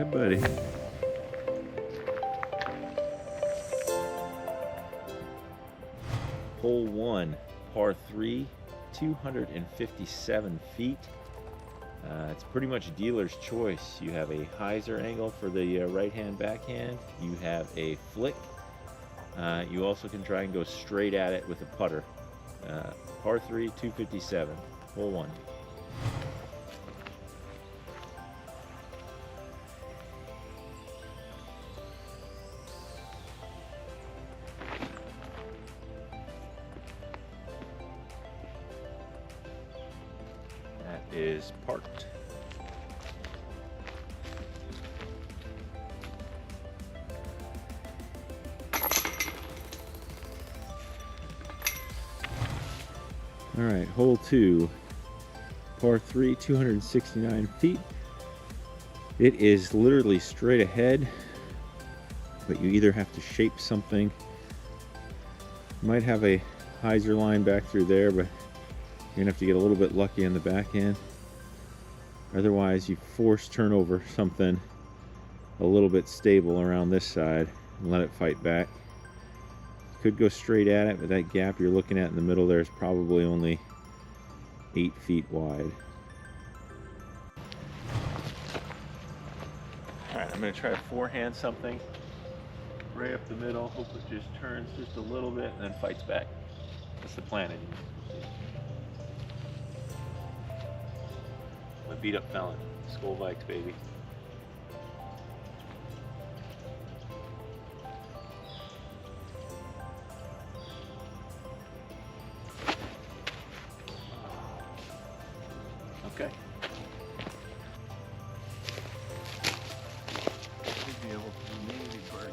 right, buddy. Hole 1, par 3, 257 feet. It's pretty much dealer's choice. You have a hyzer angle for the right-hand backhand. You have a flick. You also can try and go straight at it with a putter. Par 3, 257, hole 1. That is parked. All right, hole 2, par 3, 269 feet. It is literally straight ahead, but you either have to shape something. You might have a hyzer line back through there, but you're gonna have to get a little bit lucky on the back end. Otherwise, you force turn over something a little bit stable around this side and let it fight back. Could go straight at it, but that gap you're looking at in the middle there is probably only 8 feet wide. All right, I'm going to try to forehand something right up the middle. Hope it just turns just a little bit and then fights back. That's the plan anyway. I'm a beat up felon. Skull bikes, baby. Okay. Should be able to maybe birdie.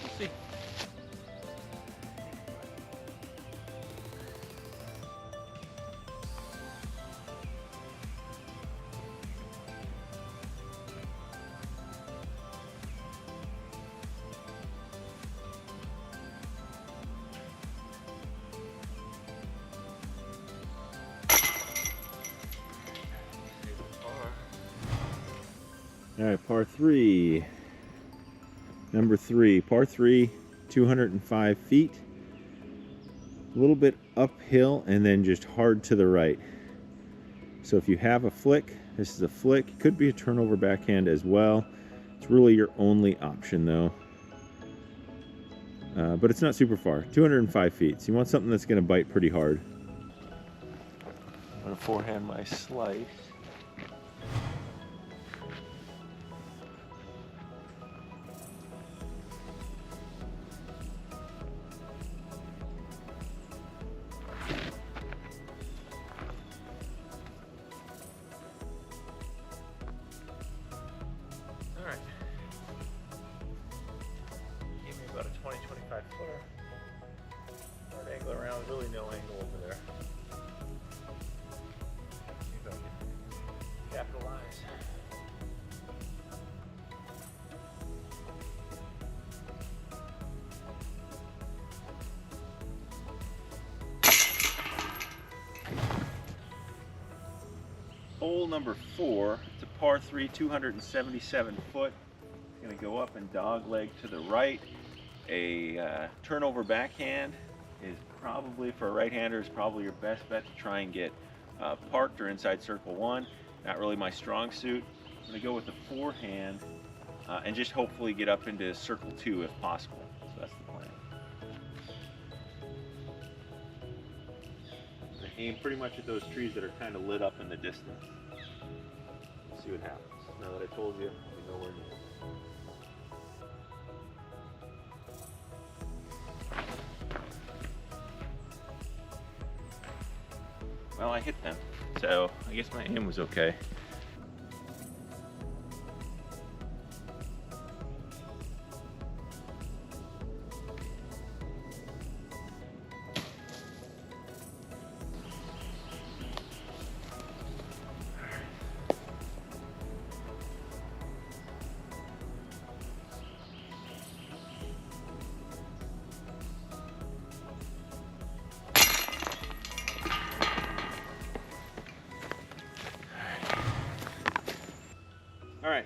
We'll see. All right, par 3, number 3, par 3, 205 feet, a little bit uphill and then just hard to the right. So if you have a flick, this is a flick. It could be a turnover backhand as well. It's really your only option though. But it's not super far, 205 feet. So you want something that's gonna bite pretty hard. I'm gonna forehand my slice. About a 20-25 footer. Hard angle around, really no angle over there. See if I can capitalize. Hole number 4, it's a par 3, 277 foot. It's going to go up and dog leg to the right. A turnover backhand is probably, for a right-hander, is probably your best bet to try and get parked or inside circle 1. Not really my strong suit. I'm going to go with the forehand and just hopefully get up into circle 2 if possible. So that's the plan. I aim pretty much at those trees that are kind of lit up in the distance. We'll see what happens. Now that I told you, we know where it is. Well, I hit them, so I guess my aim was okay.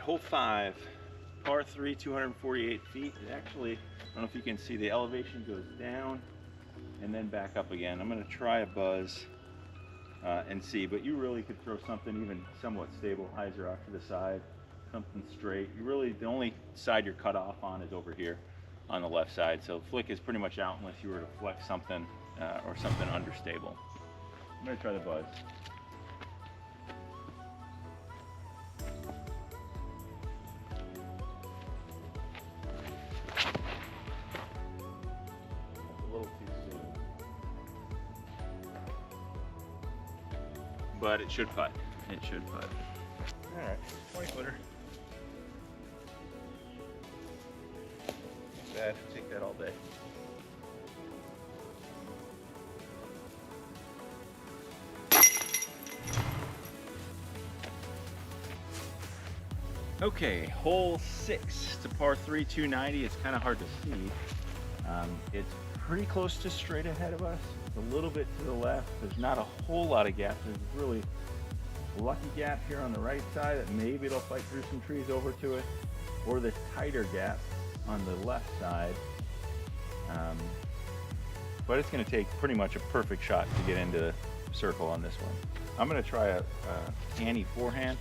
hole 5, par 3, 248 feet. It actually, I don't know if you can see, the elevation goes down and then back up again. I'm going to try a buzz and see, but you really could throw something even somewhat stable, hyzer off to the side, something straight. You really, the only side you're cut off on is over here on the left side. So flick is pretty much out unless you were to flex something or something understable. I'm going to try the buzz. But it should putt. It should putt. All right, 20 footer. Not bad. Take that all day. Okay, hole 6 to par 3, 290. It's kind of hard to see. It's pretty close to straight ahead of us. A little bit to the left. There's not a whole lot of gap. There's really a lucky gap here on the right side that maybe it'll fight through some trees over to it, or this tighter gap on the left side. But it's going to take pretty much a perfect shot to get into the circle on this one. I'm going to try a canny forehand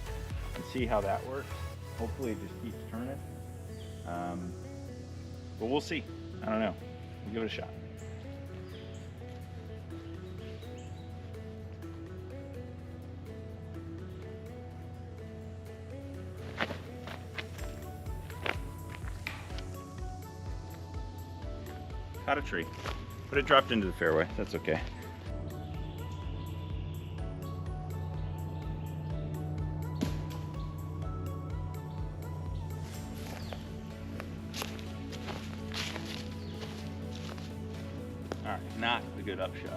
and see how that works. Hopefully it just keeps turning. But we'll see. I don't know. We'll give it a shot. Caught a tree, but it dropped into the fairway. That's okay. All right, not a good upshot.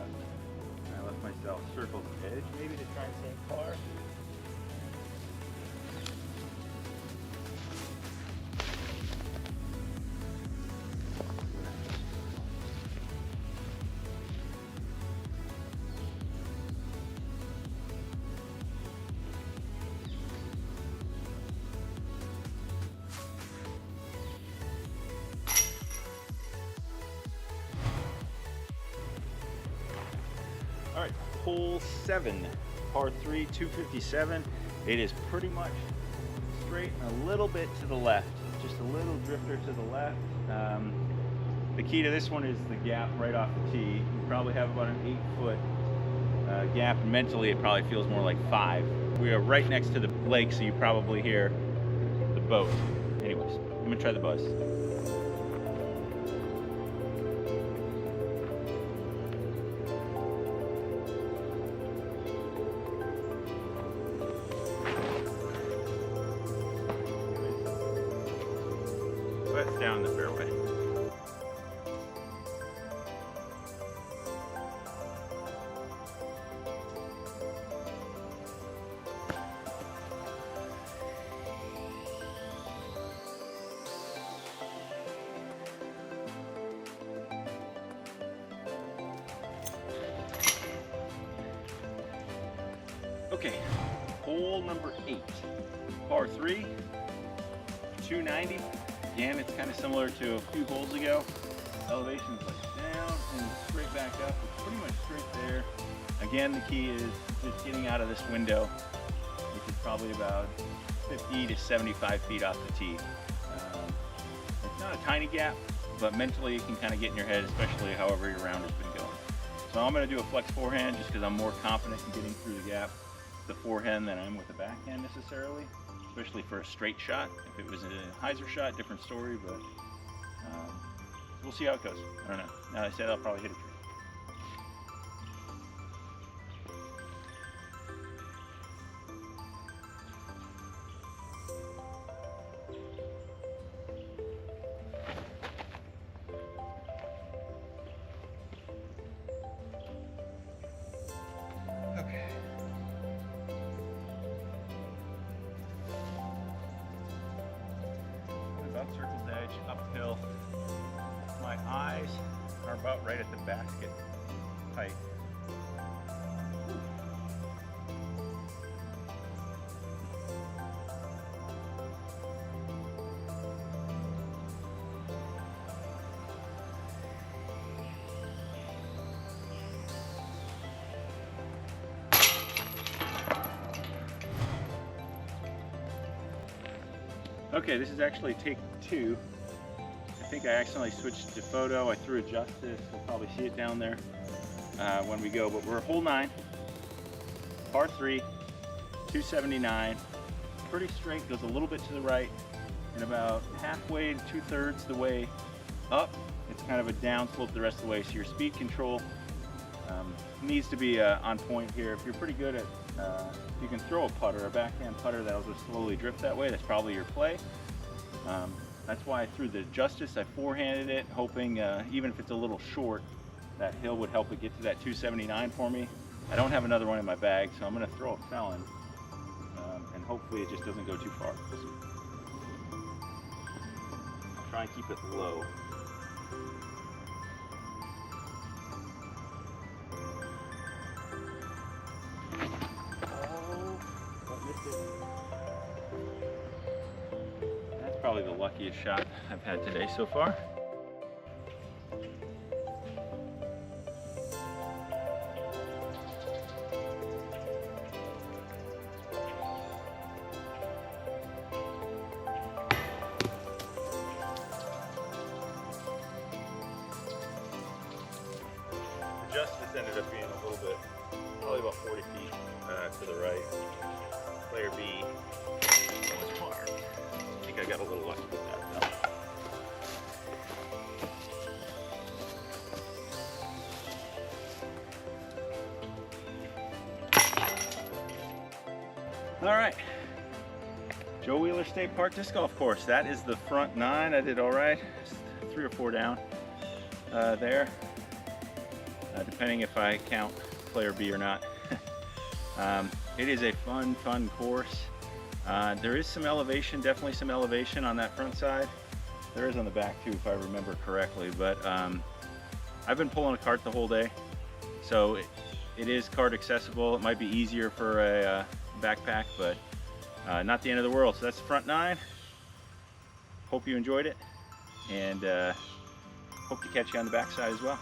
I left myself circled edge, maybe to try and save par. All right, hole 7, par 3, 257. It is pretty much straight and a little bit to the left, just a little drifter to the left. The key to this one is the gap right off the tee. You probably have about an 8-foot gap. Mentally, it probably feels more like 5. We are right next to the lake, so you probably hear the boat. Anyways, I'm gonna try the buzz. That's down the fairway. Okay, hole number 8, par 3, 290. Again, it's kind of similar to a few holes ago. Elevation's like down and straight back up. It's pretty much straight there. Again, the key is just getting out of this window, which is probably about 50 to 75 feet off the tee. It's not a tiny gap, but mentally it can kind of get in your head, especially however your round has been going. So I'm going to do a flex forehand just because I'm more confident in getting through the gap with the forehand than I am with the backhand necessarily. Especially for a straight shot. If it was a hyzer shot, different story, but we'll see how it goes. I don't know. Now I said I'll probably hit a tree. Okay. About circle's edge, uphill. My eyes are about right at the basket height. Okay, this is actually take 2. I think I accidentally switched to photo. I threw a Justice. You'll probably see it down there when we go. But we're hole 9, par 3, 279. Pretty straight, goes a little bit to the right, and about halfway to 2/3 the way up, it's kind of a down slope the rest of the way. So your speed control needs to be on point here. If you're pretty good at, you can throw a putter, a backhand putter that'll just slowly drift that way. That's probably your play. That's why I threw the Justice. I forehanded it, hoping even if it's a little short, that hill would help it get to that 279 for me. I don't have another one in my bag, so I'm going to throw a Felon, and hopefully it just doesn't go too far. I'll try and keep it low. That's probably the luckiest shot I've had today so far. The Justice ended up being a little bit, probably about 40 feet to the right. Player B was hard. I think I got a little lucky with that though. All right, Joe Wheeler State Park Disc Golf Course. That is the front 9. I did all right. Just 3 or 4 down there, depending if I count player B or not. It is a fun course. There is some elevation, definitely some elevation on that front side. There is on the back too, if I remember correctly, but I've been pulling a cart the whole day, so it is cart accessible. It might be easier for a backpack, but not the end of the world. So that's the front 9. Hope you enjoyed it, and hope to catch you on the backside as well.